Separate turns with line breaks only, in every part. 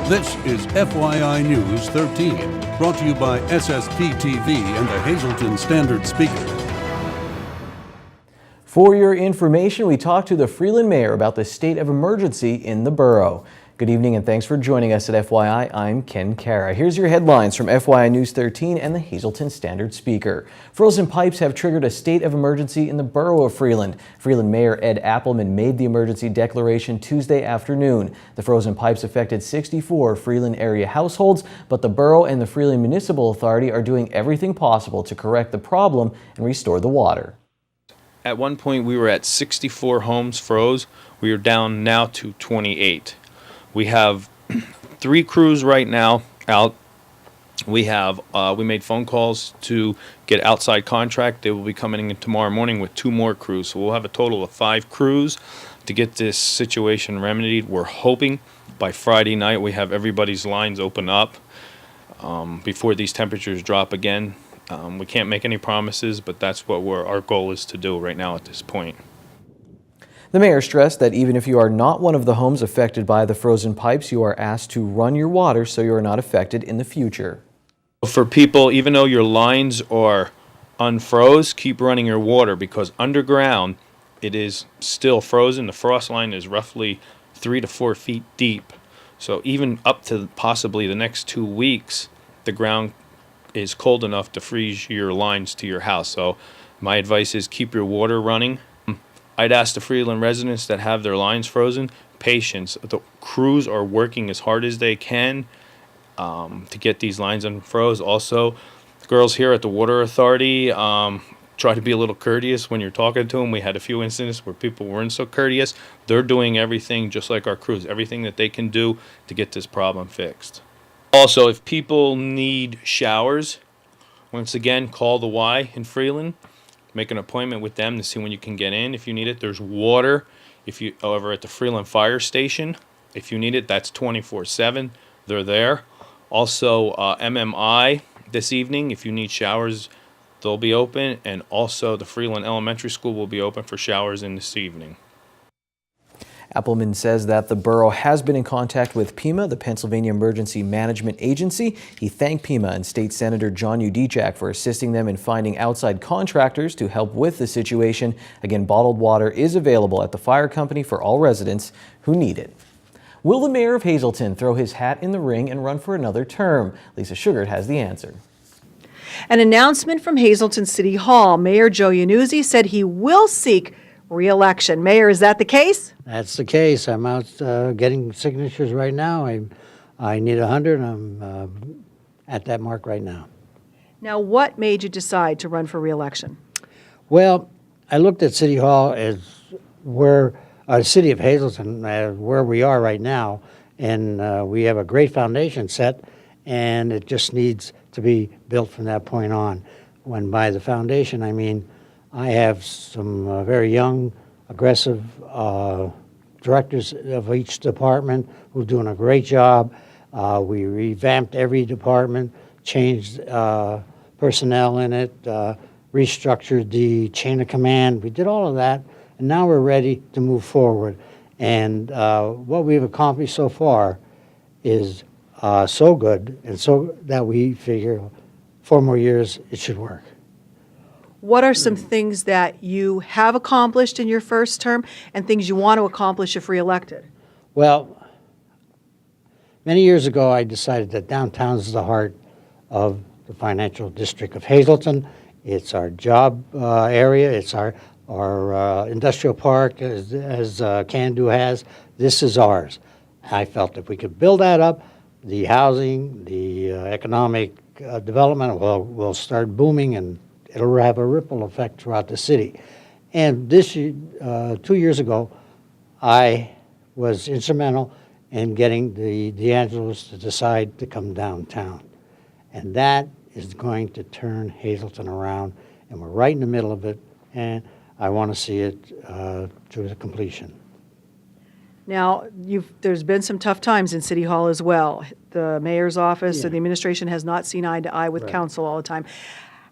This is FYI News 13, brought to you by SSPTV and the Hazleton Standard Speaker.
For your information, we talked to the Freeland mayor about the state of emergency in the borough. Good evening and thanks for joining us at FYI. I'm Ken Cara. Here's your headlines from FYI News 13 and the Hazleton Standard Speaker. Frozen pipes have triggered a state of emergency in the borough of Freeland. Freeland Mayor Ed Appleman made the emergency declaration Tuesday afternoon. The frozen pipes affected 64 Freeland area households, but the borough and the Freeland Municipal Authority are doing everything possible to correct the problem and restore the water.
At one point we were at 64 homes froze. We are down now to 28. We have 3 crews right now out. We made phone calls to get outside contract. They will be coming in tomorrow morning with 2 more crews. So we'll have a total of 5 crews to get this situation remedied. We're hoping by Friday night we have everybody's lines open up before these temperatures drop again. We can't make any promises, but that's what our goal is to do right now at this point.
The mayor stressed that even if you are not one of the homes affected by the frozen pipes, you are asked to run your water so you are not affected in the future.
For people, even though your lines are unfroze, keep running your water because underground it is still frozen. The frost line is roughly 3 to 4 feet deep. So even up to possibly the next 2 weeks, the ground is cold enough to freeze your lines to your house. So my advice is keep your water running. I'd ask the Freeland residents that have their lines frozen, patience. The crews are working as hard as they can to get these lines unfroze. Also, the girls here at the Water Authority try to be a little courteous when you're talking to them. We had a few incidents where people weren't so courteous. They're doing everything just like our crews, everything that they can do to get this problem fixed. Also, if people need showers, once again, call the Y in Freeland. Make an appointment with them to see when you can get in if you need it. There's water over at the Freeland Fire Station. If you need it, that's 24/7. They're there. Also, MMI this evening, if you need showers, they'll be open. And also, the Freeland Elementary School will be open for showers in this evening.
Appleman says that the borough has been in contact with PEMA, the Pennsylvania Emergency Management Agency. He thanked PEMA and State Senator John Udicak for assisting them in finding outside contractors to help with the situation. Again, bottled water is available at the fire company for all residents who need it. Will the mayor of Hazleton throw his hat in the ring and run for another term? Lisa Sugart has the answer.
An announcement from Hazleton City Hall. Mayor Joe Iannuzzi said he will seek re-election. Mayor, is that the case?
That's the case. I'm out getting signatures right now. I need 100. I'm at that mark right now.
Now, what made you decide to run for re-election?
Well, I looked at City Hall as where city of Hazleton, where we are right now, and we have a great foundation set, and it just needs to be built from that point on. When by the foundation, I mean I have some very young, aggressive directors of each department who are doing a great job. We revamped every department, changed personnel in it, restructured the chain of command. We did all of that, and now we're ready to move forward. And what we've accomplished so far is so good, and so that we figure 4 more years it should work.
What are some things that you have accomplished in your first term and things you want to accomplish if reelected?
Well, many years ago I decided that downtown is the heart of the financial district of Hazleton. It's our job area. It's our industrial park, as Can-Do has. This is ours. I felt if we could build that up, the housing, the economic development will start booming, and it'll have a ripple effect throughout the city. And this 2 years ago, I was instrumental in getting the D'Angelos to decide to come downtown. And that is going to turn Hazleton around, and we're right in the middle of it, and I want to see it to completion.
Now, there's been some tough times in City Hall as well. The mayor's office and the administration has not seen eye to eye with council all the time.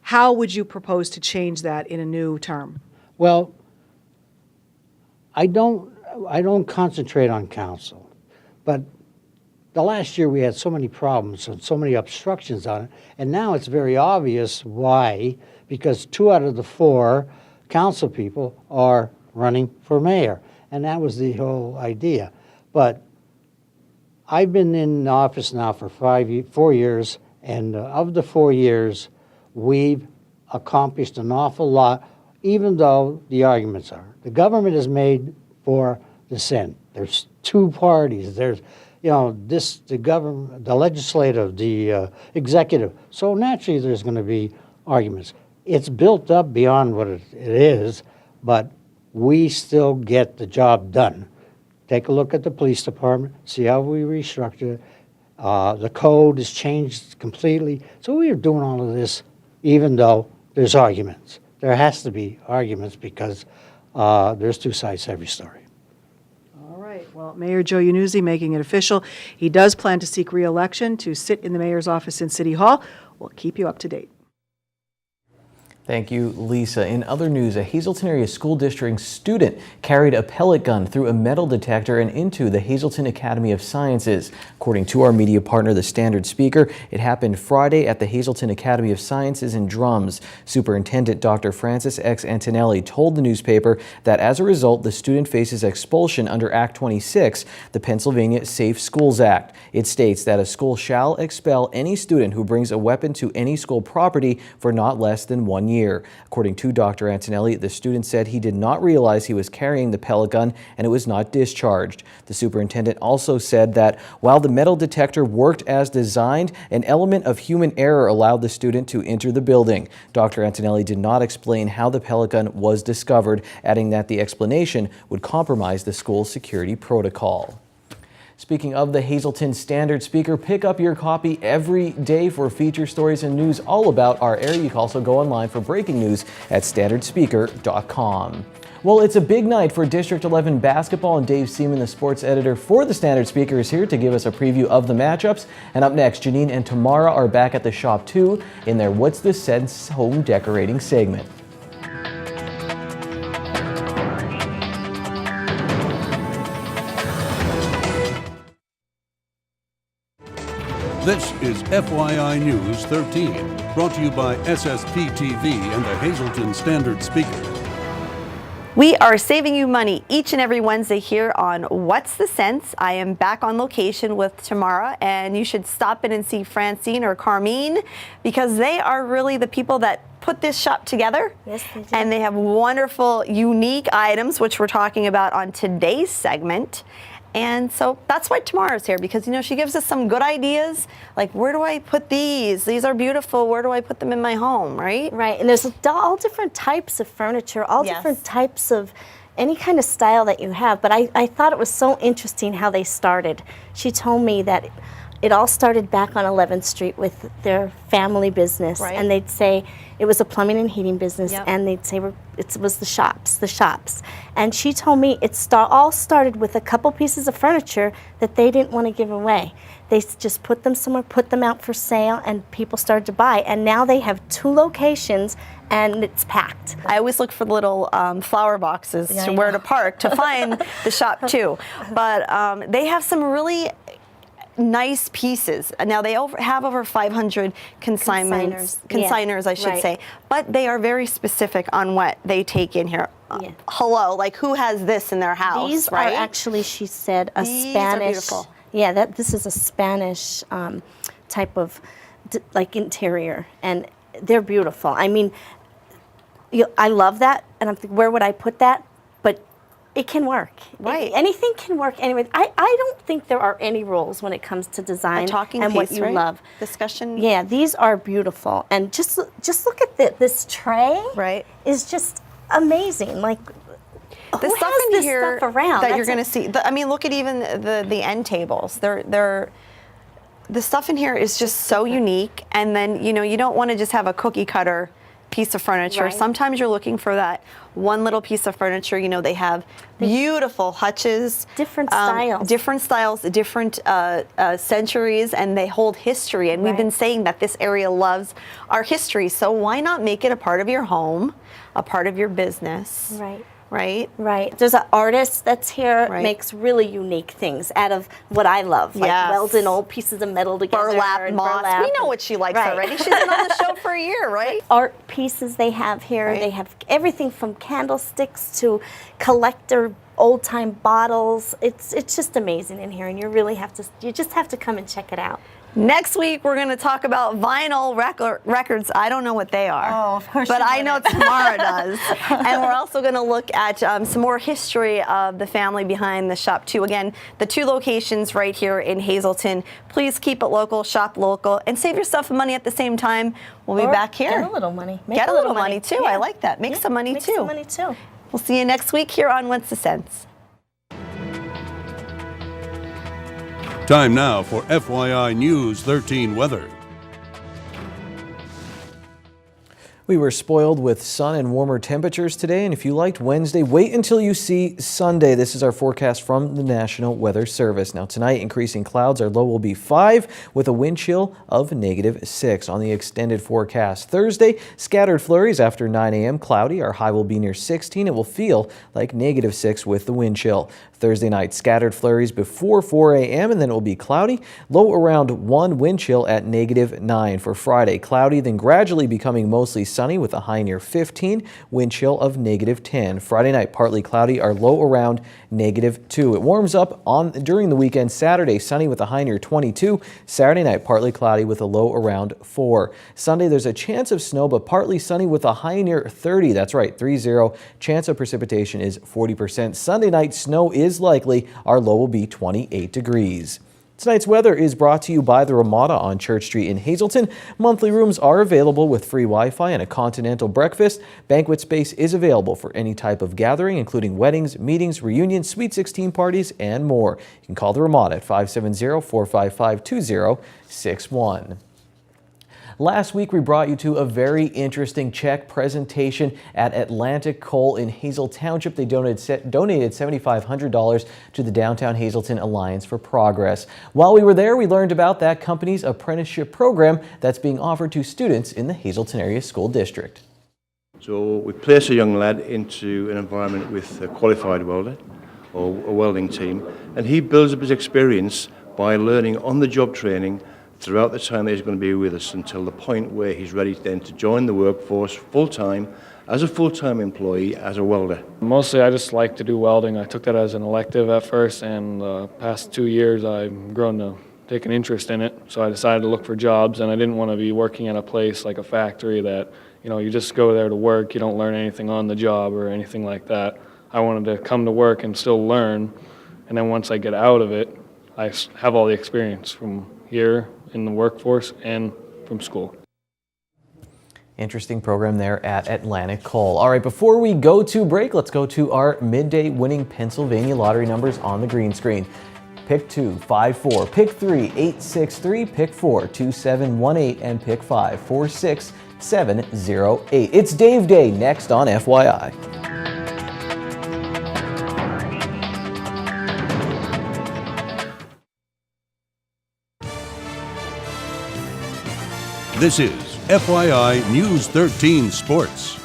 How would you propose to change that in a new term?
Well, I don't concentrate on council, but the last year we had so many problems and so many obstructions on it, and now it's very obvious why, because 2 out of the 4 council people are running for mayor, and that was the whole idea. But I've been in office now for 4 years, and of the 4 years, we've accomplished an awful lot, even though the arguments are. The government is made for the Senate. There's 2 parties. There's, the government, the legislative, the executive. So naturally, there's going to be arguments. It's built up beyond what it is, but we still get the job done. Take a look at the police department, see how we restructure it. The code has changed completely. So we are doing all of this even though there's arguments. There has to be arguments because there's 2 sides to every story.
All right. Well, Mayor Joe Yannuzzi making it official. He does plan to seek re-election to sit in the mayor's office in City Hall. We'll keep you up to date.
Thank you, Lisa. In other news, a Hazleton area school district student carried a pellet gun through a metal detector and into the Hazleton Academy of Sciences. According to our media partner, the Standard Speaker, it happened Friday at the Hazleton Academy of Sciences in Drums. Superintendent Dr. Francis X. Antonelli told the newspaper that as a result, the student faces expulsion under Act 26, the Pennsylvania Safe Schools Act. It states that a school shall expel any student who brings a weapon to any school property for not less than 1 year. According to Dr. Antonelli, the student said he did not realize he was carrying the pellet gun and it was not discharged. The superintendent also said that while the metal detector worked as designed, an element of human error allowed the student to enter the building. Dr. Antonelli did not explain how the pellet gun was discovered, adding that the explanation would compromise the school's security protocol. Speaking of the Hazleton Standard Speaker, pick up your copy every day for feature stories and news all about our area. You can also go online for breaking news at standardspeaker.com. Well, it's a big night for District 11 basketball, and Dave Seaman, the sports editor for the Standard Speaker, is here to give us a preview of the matchups. And up next, Janine and Tamara are back at the shop too in their What's the Sense home decorating segment.
This is FYI News 13, brought to you by SSPTV and the Hazleton Standard Speaker.
We are saving you money each and every Wednesday here on What's the Sense. I am back on location with Tamara, and you should stop in and see Francine or Carmine because they are really the people that put this shop together.
Yes, they do.
And they have wonderful, unique items, which we're talking about on today's segment. And so that's why Tamara's here, because, she gives us some good ideas, like, where do I put these? These are beautiful. Where do I put them in my home, right?
Right, and there's all different types of furniture, all
Yes.
different types of any kind of style that you have. But I thought it was so interesting how they started. She told me that it all started back on 11th Street with their family business.
Right.
And they'd say it was a plumbing and heating business,
Yep.
and they'd say it was the shops. And she told me it all started with a couple pieces of furniture that they didn't want to give away. They just put them somewhere, put them out for sale, and people started to buy. And now they have 2 locations, and it's packed.
I always look for the little flower boxes
Yeah,
to
I
where
know.
to park to find the shop too. But they have some really nice pieces. Now they have over 500 consignors, I should
right.
say, but they are very specific on what they take in here.
Yeah.
Hello, like who has this in their house,
These
right?
are actually, she said, a
These are
Spanish.
beautiful.
Yeah, this is a Spanish type of like interior, and they're beautiful. I mean, I love that, and I'm thinking, where would I put that? But it can work.
Right.
Anything can work anyway. I don't think there are any rules when it comes to design
A talking
and
piece,
what you
right?
love.
Discussion.
Yeah, these are beautiful, and just look at this tray.
Right.
Is just amazing. Like,
The
who
stuff
has
in
this
here
stuff around?
that you're
That's
going to see. I mean, look at even the end tables. The stuff in here is just so unique. And then, you don't want to just have a cookie cutter piece of furniture.
Right.
Sometimes you're looking for that one little piece of furniture. They have beautiful hutches.
Different styles.
Different centuries, and they hold history. And we've been
Right.
saying that this area loves our history. So why not make it a part of your home, a part of your business?
Right.
right?
Right. There's an artist that's here,
Right.
makes really unique things out of what I love, like
Yes.
welding old pieces of metal together.
Burlap
and
moss.
burlap
We know
and-
what she likes
Right.
already. She's been on the show for a year, right?
Art pieces they have here.
Right.
They have everything from candlesticks to collector old-time bottles. It's just amazing in here, and you just have to come and check it out.
Next week, we're going to talk about vinyl records. I don't know what they are.
Oh, of course
But
you
I know
wouldn't.
Tamara does. And we're also going to look at some more history of the family behind the shop, too. Again, the 2 locations right here in Hazleton. Please keep it local, shop local, and save yourself some money at the same time. We'll be
Or
back here.
Get a little money. Make
Get a little money, too. I
Yeah.
like that. Make some money,
Make
too.
some money, too.
We'll see you next week here on What's the Sense.
Time now for FYI News 13 weather.
We were spoiled with sun and warmer temperatures today, and if you liked Wednesday, wait until you see Sunday. This is our forecast from the National Weather Service. Now tonight, increasing clouds. Our low will be 5 with a wind chill of -6 on the extended forecast. Thursday, scattered flurries after 9 a.m. Cloudy. Our high will be near 16. It will feel like -6 with the wind chill. Thursday night, scattered flurries before 4 a.m. and then it will be cloudy. Low around 1, wind chill at -9. For Friday, cloudy, then gradually becoming mostly sunny with a high near 15, wind chill of -10. Friday night, partly cloudy, our low around -2. It warms up during the weekend. Saturday, sunny with a high near 22. Saturday night, partly cloudy with a low around 4. Sunday, there's a chance of snow, but partly sunny with a high near 30. That's right, 30. Chance of precipitation is 40%. Sunday night, snow is likely. Our low will be 28 degrees. Tonight's weather is brought to you by the Ramada on Church Street in Hazleton. Monthly rooms are available with free Wi-Fi and a continental breakfast. Banquet space is available for any type of gathering, including weddings, meetings, reunions, Sweet 16 parties, and more. You can call the Ramada at 570-455-2061. Last week, we brought you to a very interesting check presentation at Atlantic Coal in Hazel Township. They donated $7,500 to the Downtown Hazleton Alliance for Progress. While we were there, we learned about that company's apprenticeship program that's being offered to students in the Hazleton Area School District.
So we place a young lad into an environment with a qualified welder or a welding team, and he builds up his experience by learning on-the-job training throughout the time that he's going to be with us until the point where he's ready then to join the workforce full-time as a full-time employee as a welder.
Mostly I just like to do welding. I took that as an elective at first, and the past 2 years I've grown to take an interest in it. So I decided to look for jobs, and I didn't want to be working at a place like a factory that, you just go there to work, you don't learn anything on the job or anything like that. I wanted to come to work and still learn, and then once I get out of it, I have all the experience from here in the workforce and from school.
Interesting program there at Atlantic Coal. All right, before we go to break, let's go to our midday winning Pennsylvania lottery numbers on the green screen. Pick 2, 5, 4, pick 3, 8, 6, 3, pick 4, 2, 7, 1, 8, and pick 5, 4, 6, 7, 0, 8. It's Dave Day next on FYI.
This is FYI News 13 Sports.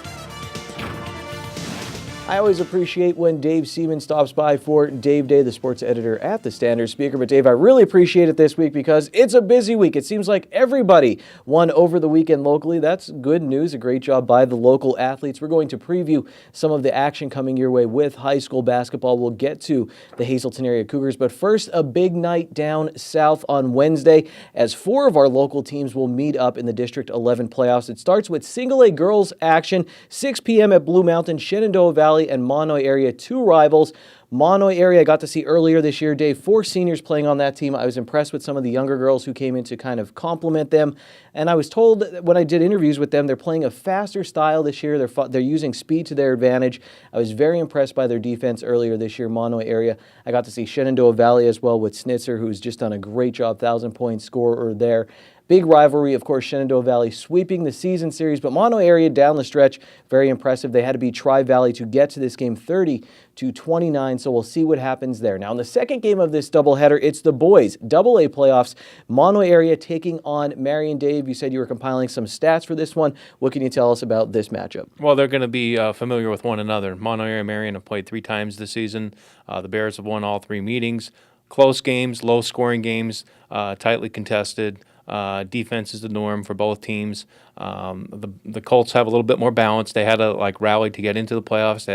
I always appreciate when Dave Seaman stops by for Dave Day, the sports editor at the Standard Speaker. But Dave, I really appreciate it this week because it's a busy week. It seems like everybody won over the weekend locally. That's good news. A great job by the local athletes. We're going to preview some of the action coming your way with high school basketball. We'll get to the Hazleton area Cougars. But first, a big night down south on Wednesday as 4 of our local teams will meet up in the District 11 playoffs. It starts with single A girls action, 6 p.m. at Blue Mountain, Shenandoah Valley, and Mahanoy area, 2 rivals. Mahanoy area I got to see earlier this year, Dave, 4 seniors playing on that team. I was impressed with some of the younger girls who came in to kind of compliment them. And I was told that when I did interviews with them, they're playing a faster style this year. They're using speed to their advantage. I was very impressed by their defense earlier this year, Mahanoy area. I got to see Shenandoah Valley as well with Snitzer, who's just done a great job, 1,000-point scorer there. Big rivalry, of course, Shenandoah Valley sweeping the season series, but Mahanoy area down the stretch, very impressive. They had to beat Tri-Valley to get to this game 30-29, so we'll see what happens there. Now, in the second game of this doubleheader, it's the boys' AA playoffs. Mahanoy area taking on Marion. Dave, you said you were compiling some stats for this one. What can you tell us about this matchup?
Well, they're going to be familiar with one another. Mahanoy area and Marion have played 3 times this season. The Bears have won all 3 meetings. Close games, low-scoring games, tightly contested. Defense is the norm for both teams. The Colts have a little bit more balance. They had to rally to get into the playoffs.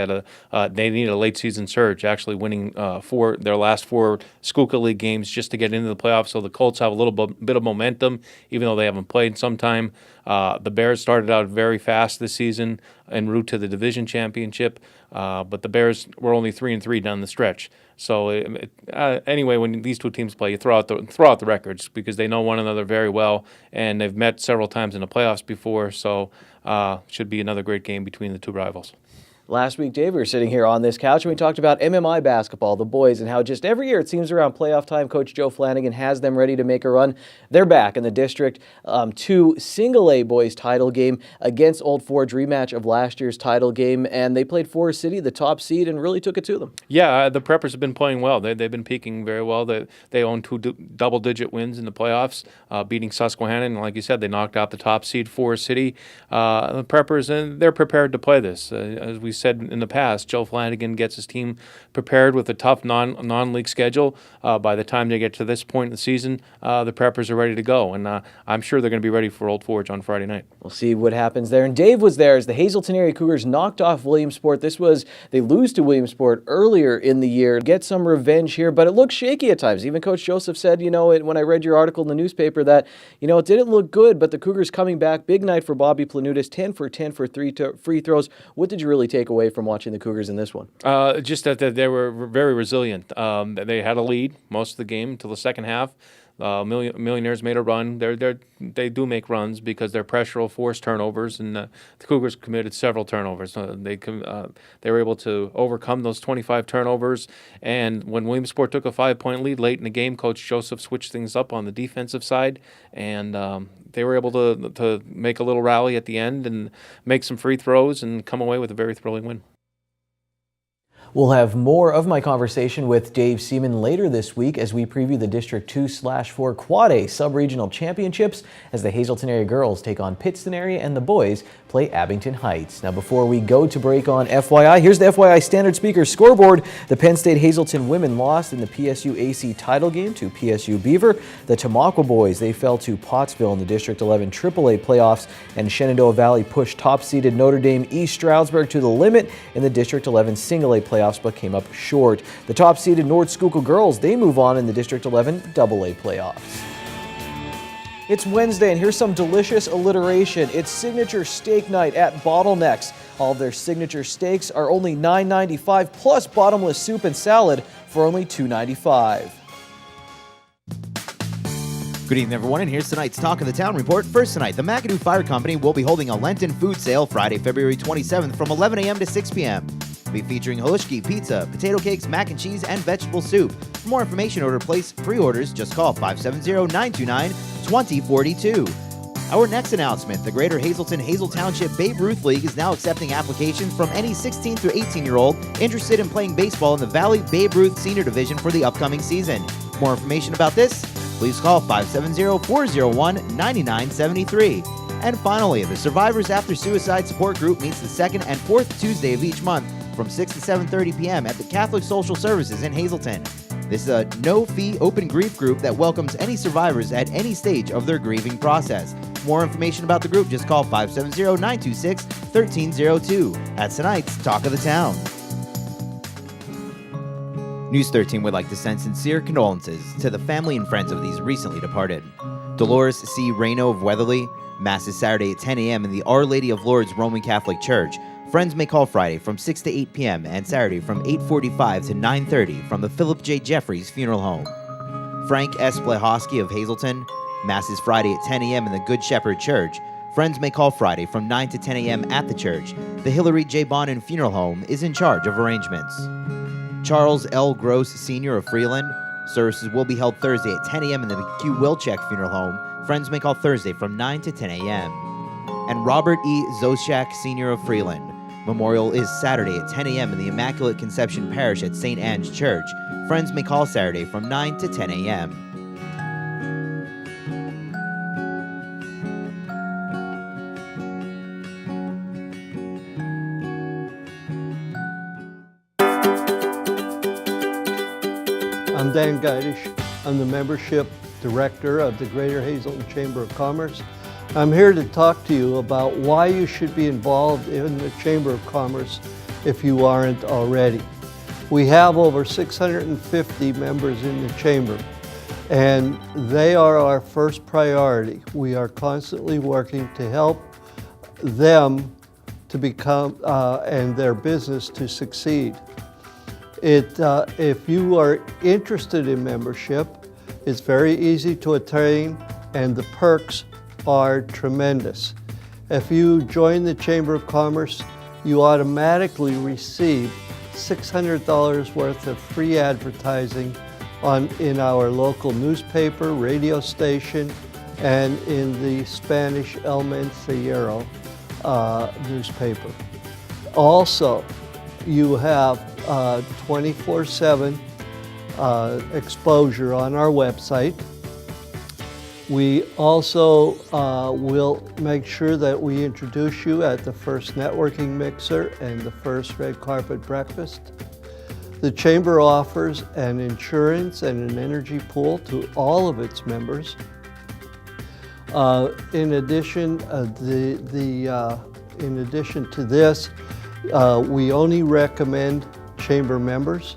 They needed a late season surge, actually winning their last 4 Schuylkill League games just to get into the playoffs. So the Colts have a little bit of momentum, even though they haven't played in some time. The Bears started out very fast this season en route to the division championship, but the Bears were only 3-3 down the stretch. So anyway, when these 2 teams play, you throw out the records because they know one another very well, and they've met several times in the playoffs before. So should be another great game between the 2 rivals.
Last week, Dave, we were sitting here on this couch and we talked about MMI basketball, the boys, and how just every year it seems around playoff time, Coach Joe Flanagan has them ready to make a run. They're back in the District 2 Single-A boys title game against Old Forge, rematch of last year's title game, and they played Forest City, the top seed, and really took it to them.
Yeah, the Preppers have been playing well. They've been peaking very well. They own 2 double-digit wins in the playoffs, beating Susquehanna, and like you said, they knocked out the top seed, Forest City. The Preppers, and they're prepared to play this. As we said in the past, Joe Flanagan gets his team prepared with a tough non-league schedule. By the time they get to this point in the season, the Preppers are ready to go, and I'm sure they're going to be ready for Old Forge on Friday night.
We'll see what happens there. And Dave was there as the Hazleton area Cougars knocked off Williamsport. They lose to Williamsport earlier in the year. Get some revenge here, but it looked shaky at times. Even Coach Joseph said, when I read your article in the newspaper that, it didn't look good, but the Cougars coming back. Big night for Bobby Planutis, 10 for 10 for 3 free throws. What did you really take away from watching the Cougars in this one?
Just that they were very resilient. They had a lead most of the game until the second half. Millionaires made a run. They do make runs because their pressure will force turnovers, and the Cougars committed several turnovers. They were able to overcome those 25 turnovers, and when Williamsport took a 5-point lead late in the game, Coach Joseph switched things up on the defensive side, and they were able to make a little rally at the end and make some free throws and come away with a very thrilling win.
We'll have more of my conversation with Dave Seaman later this week as we preview the District 2/4 Quad A Sub-Regional Championships as the Hazleton area girls take on Pittston area and the boys play Abington Heights. Now, before we go to break on FYI, here's the FYI Standard Speaker scoreboard. The Penn State Hazleton women lost in the PSU AC title game to PSU Beaver. The Tamaqua boys, they fell to Pottsville in the District 11 AAA playoffs, and Shenandoah Valley pushed top-seeded Notre Dame East Stroudsburg to the limit in the District 11 Single-A playoffs, but came up short. The top-seeded North Schuylkill girls, they move on in the District 11 AA playoffs. It's Wednesday, and here's some delicious alliteration. It's signature steak night at Bottlenecks. All of their signature steaks are only $9.95 plus bottomless soup and salad for only $2.95.
Good evening, everyone, and here's tonight's Talk of the Town report. First tonight, the McAdoo Fire Company will be holding a Lenten food sale Friday, February 27th from 11 a.m. to 6 p.m. We'll be featuring halushki, pizza, potato cakes, mac and cheese, and vegetable soup. For more information or to place pre-orders, just call 570-929-2042. Our next announcement, the Greater Hazleton Township Babe Ruth League is now accepting applications from any 16 through 18-year-old interested in playing baseball in the Valley Babe Ruth Senior Division for the upcoming season. For more information about this, please call 570-401-9973. And finally, the Survivors After Suicide Support Group meets the second and fourth Tuesday of each month from 6 to 7:30 p.m. at the Catholic Social Services in Hazleton. This is a no-fee open grief group that welcomes any survivors at any stage of their grieving process. For more information about the group, just call 570-926-1302. That's tonight's Talk of the Town. News 13 would like to send sincere condolences to the family and friends of these recently departed. Dolores C. Reno of Weatherly, Mass is Saturday at 10 a.m. in the Our Lady of Lourdes Roman Catholic Church. Friends may call Friday from 6 to 8 p.m. and Saturday from 8:45 to 9:30 from the Philip J. Jeffries Funeral Home. Frank S. Blahosky of Hazleton, Mass is Friday at 10 a.m. in the Good Shepherd Church. Friends may call Friday from 9 to 10 a.m. at the church. The Hillary J. Bonin Funeral Home is in charge of arrangements. Charles L. Gross Sr. of Freeland, services will be held Thursday at 10 a.m. in the Q. Wilczek Funeral Home. Friends may call Thursday from 9 to 10 a.m. And Robert E. Zoshak, Sr. of Freeland. Memorial is Saturday at 10 a.m. in the Immaculate Conception Parish at St. Anne's Church. Friends may call Saturday from 9 to 10 a.m.
I'm Dan Geidish. I'm the Membership Director of the Greater Hazleton Chamber of Commerce. I'm here to talk to you about why you should be involved in the Chamber of Commerce if you aren't already. We have over 650 members in the Chamber, and they are our first priority. We are constantly working to help them to become and their business to succeed. If you are interested in membership, it's very easy to attain, and the perks are tremendous. If you join the Chamber of Commerce, you automatically receive $600 worth of free advertising in our local newspaper, radio station, and in the Spanish El Mensajero newspaper. Also, you have 24/7 exposure on our website. We also will make sure that we introduce you at the first networking mixer and the first red carpet breakfast. The Chamber offers an insurance and an energy pool to all of its members. In addition to this, we only recommend Chamber members.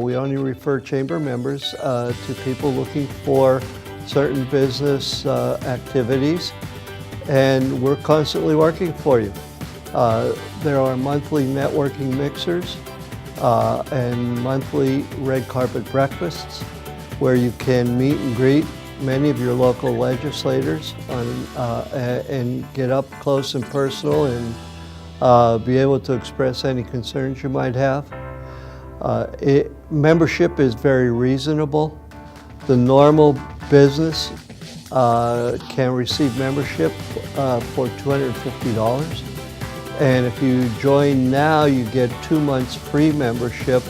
We only refer Chamber members to people looking for certain business activities, and we're constantly working for you. There are monthly networking mixers and monthly red carpet breakfasts where you can meet and greet many of your local legislators and get up close and personal and be able to express any concerns you might have. Membership is very reasonable. The normal business can receive membership for $250. And if you join now, you get 2 months free membership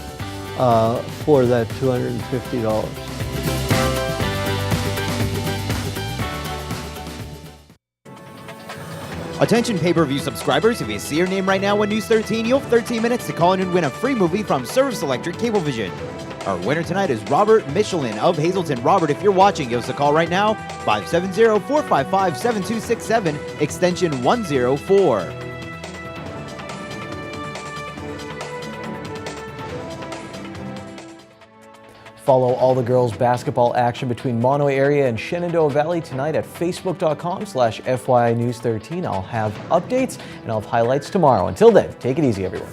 for that $250.
Attention pay-per-view subscribers, if you see your name right now on News 13, you'll have 13 minutes to call in and win a free movie from Service Electric Cablevision. Our winner tonight is Robert Michelin of Hazleton. Robert, if you're watching, give us a call right now, 570-455-7267, extension 104.
Follow all the girls' basketball action between Mahanoy area and Shenandoah Valley tonight at facebook.com/FYI News 13. I'll have updates and I'll have highlights tomorrow. Until then, take it easy, everyone.